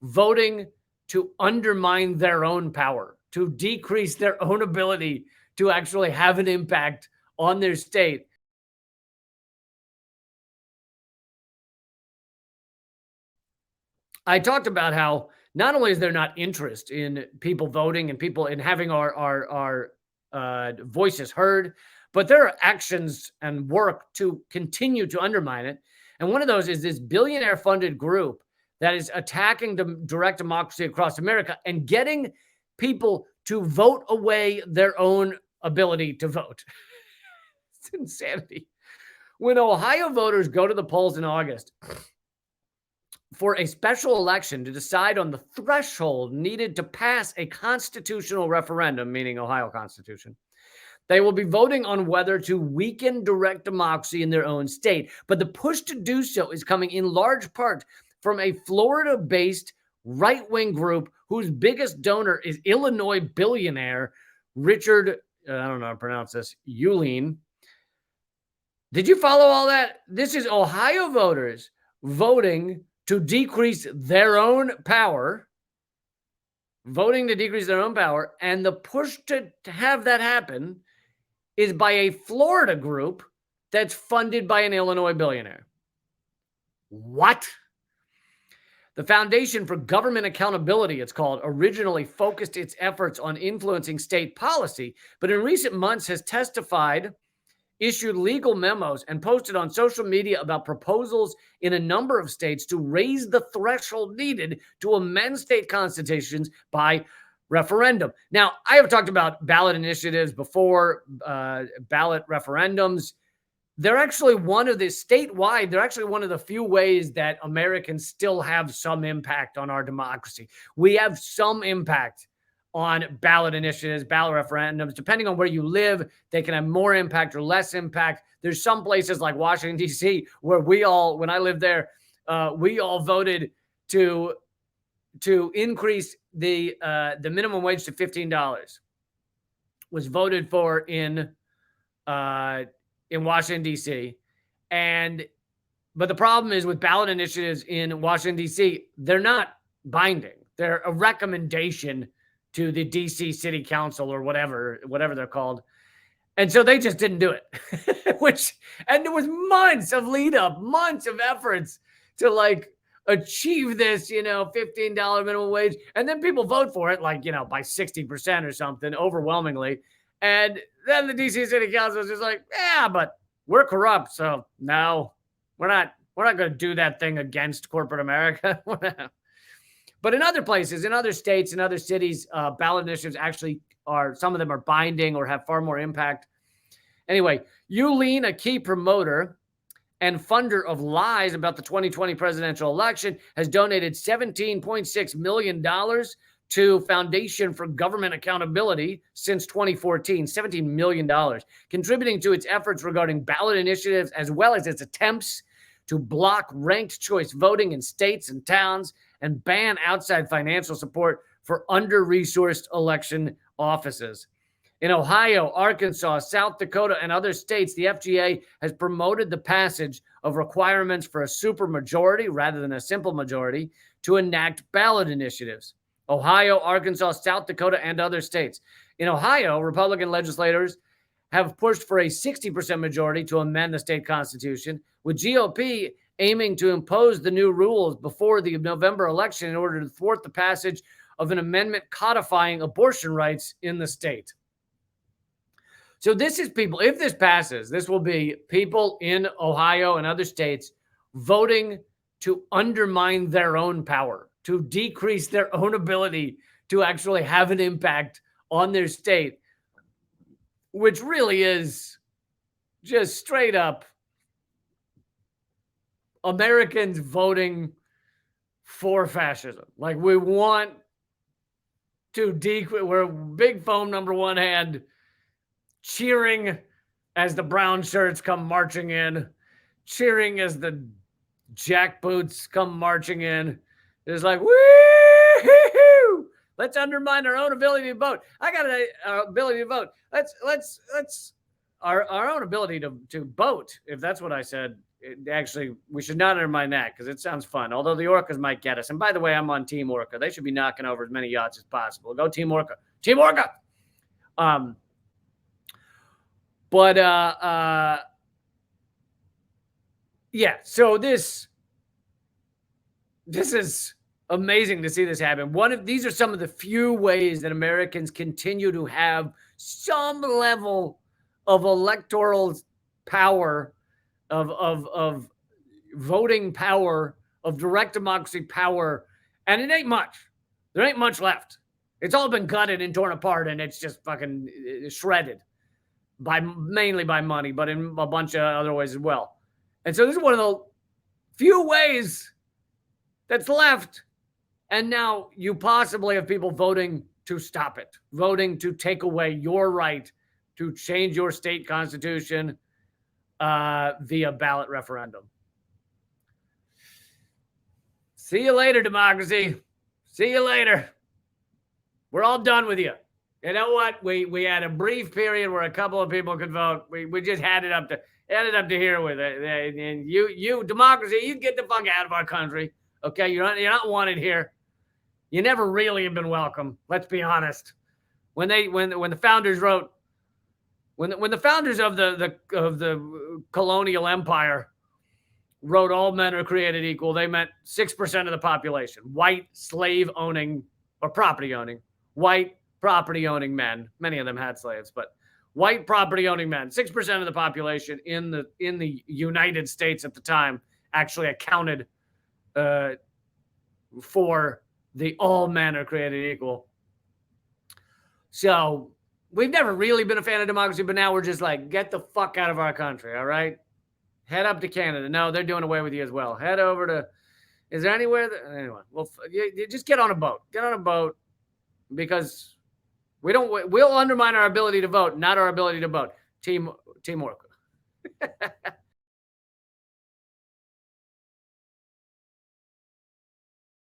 voting to undermine their own power, to decrease their own ability to actually have an impact on their state. I talked about how not only is there not interest in people voting and people in having our voices heard, but there are actions and work to continue to undermine it. And one of those is this billionaire-funded group that is attacking the direct democracy across America and getting people to vote away their own ability to vote. It's insanity. When Ohio voters go to the polls in August for a special election to decide on the threshold needed to pass a constitutional referendum, meaning Ohio Constitution, they will be voting on whether to weaken direct democracy in their own state. But the push to do so is coming in large part from a Florida-based right-wing group whose biggest donor is Illinois billionaire Richard, I don't know how to pronounce this, Uihlein. Did you follow all that? This is Ohio voters voting to decrease their own power, and the push to have that happen is by a Florida group that's funded by an Illinois billionaire. What? The Foundation for Government Accountability, it's called, originally focused its efforts on influencing state policy, but in recent months has testified, issued legal memos, and posted on social media about proposals in a number of states to raise the threshold needed to amend state constitutions by referendum. Now, I have talked about ballot initiatives before, ballot referendums. They're actually one of the statewide, they're actually one of the few ways that Americans still have some impact on our democracy. We have some impact on ballot initiatives, ballot referendums. Depending on where you live, they can have more impact or less impact. There's some places like Washington, D.C., where when I lived there, we all voted to increase the minimum wage to $15. Was voted for in Washington, D.C. But the problem is with ballot initiatives in Washington, D.C., they're not binding. They're a recommendation to the D.C. City Council or whatever they're called. And so they just didn't do it, and there was months of lead up, months of efforts to achieve this, $15 minimum wage. And then people vote for it by 60% or something overwhelmingly. And then the D.C. City Council is just like, yeah, but we're corrupt. So no, we're not going to do that thing against corporate America. But in other places, in other states, in other cities, ballot initiatives actually some of them are binding or have far more impact. Anyway, Uihlein, a key promoter and funder of lies about the 2020 presidential election, has donated $17.6 million to Foundation for Government Accountability since 2014, $17 million, contributing to its efforts regarding ballot initiatives as well as its attempts to block ranked choice voting in states and towns and ban outside financial support for under-resourced election offices. In Ohio, Arkansas, South Dakota, and other states, the FGA has promoted the passage of requirements for a supermajority rather than a simple majority to enact ballot initiatives. Ohio, Arkansas, South Dakota, and other states. In Ohio, Republican legislators have pushed for a 60% majority to amend the state constitution, with GOP aiming to impose the new rules before the November election in order to thwart the passage of an amendment codifying abortion rights in the state. So this is people, if this passes, this will be people in Ohio and other states voting to undermine their own power, to decrease their own ability to actually have an impact on their state, which really is just straight up Americans voting for fascism. We want to decrease, we're big foam number one hand, cheering as the brown shirts come marching in, cheering as the jackboots come marching in. It's like, woo! Let's undermine our own ability to vote. I got an ability to vote. Let's our own ability to vote, if that's what I said, actually, we should not undermine that because it sounds fun. Although the Orcas might get us. And by the way, I'm on Team Orca. They should be knocking over as many yachts as possible. Go Team Orca. Team Orca. But yeah. So this is amazing to see this happen. These are some of the few ways that Americans continue to have some level of electoral power, of voting power, of direct democracy power, and it ain't much. There ain't much left. It's all been gutted and torn apart, and it's just fucking shredded mainly by money, but in a bunch of other ways as well. And so this is one of the few ways that's left. And now you possibly have people voting to stop it, voting to take away your right to change your state constitution via ballot referendum. See you later, democracy. See you later. We're all done with you. You know what? We had a brief period where a couple of people could vote. We just had it up to here with it. And you democracy, you get the fuck out of our country. Okay, you're not wanted here. You never really have been welcome. Let's be honest. When the founders wrote, when the founders of the colonial empire wrote all men are created equal, they meant 6% of the population, white slave owning or property owning, white property owning men. Many of them had slaves, but white property owning men, 6% of the population in the United States at the time actually accounted for the all men are created equal. So we've never really been a fan of democracy, but now we're just like, get the fuck out of our country, all right? Head up to Canada. No, they're doing away with you as well. Head over to, is there anywhere that, anyway, well, you just get on a boat. Get on a boat because we'll undermine our ability to vote, not our ability to vote. Team Orca.